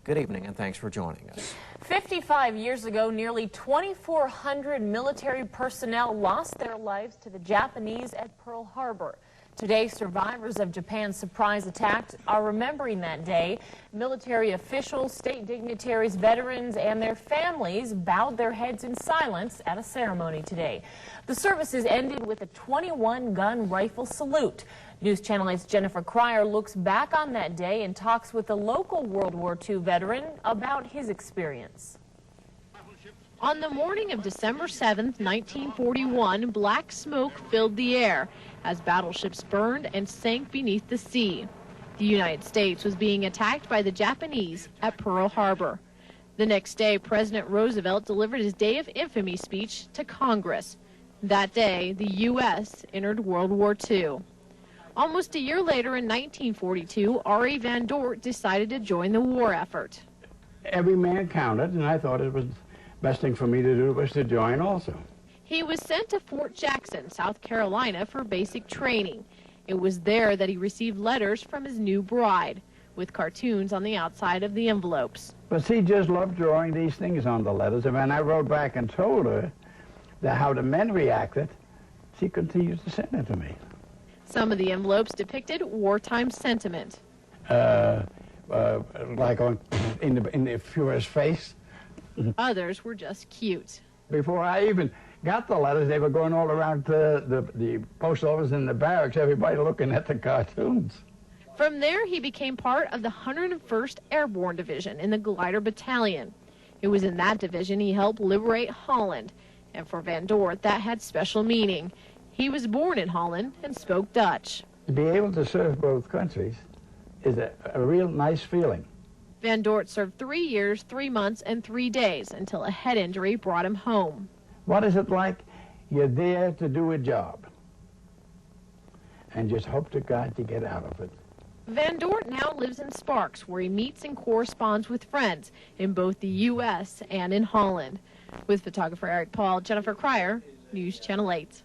Good evening and thanks for joining us. 55 years ago, nearly 2,400 military personnel lost their lives to the Japanese at Pearl Harbor. Today, survivors of Japan's surprise attack are remembering that day. Military officials, state dignitaries, veterans, and their families bowed their heads in silence at a ceremony today. The services ended with a 21-gun rifle salute. News Channel 8's Jennifer Cryer looks back on that day and talks with a local World War II veteran about his experience. On the morning of December 7, 1941, black smoke filled the air as battleships burned and sank beneath the sea. The United States was being attacked by the Japanese at Pearl Harbor. The next day, President Roosevelt delivered his Day of Infamy speech to Congress. That day, the U.S. entered World War II. Almost a year later, in 1942, Arie van Dort decided to join the war effort. Every man counted, and I thought it was best thing for me to do was to join also. He was sent to Fort Jackson, South Carolina for basic training. It was there that he received letters from his new bride, with cartoons on the outside of the envelopes. But she just loved drawing these things on the letters, and when I wrote back and told her how the men reacted, she continued to send it to me. Some of the envelopes depicted wartime sentiment. Like in the Führer's face. Others were just cute. Before I even got the letters, they were going all around the post office and the barracks, everybody looking at the cartoons. From there, he became part of the 101st Airborne Division in the Glider Battalion. It was in that division he helped liberate Holland. And for Van Dort, that had special meaning. He was born in Holland and spoke Dutch. To be able to serve both countries is a real nice feeling. Van Dort served 3 years, 3 months, and 3 days until a head injury brought him home. What is it like? You're there to do a job and just hope to God you get out of it. Van Dort now lives in Sparks, where he meets and corresponds with friends in both the U.S. and in Holland. With photographer Eric Paul, Jennifer Cryer, News Channel 8.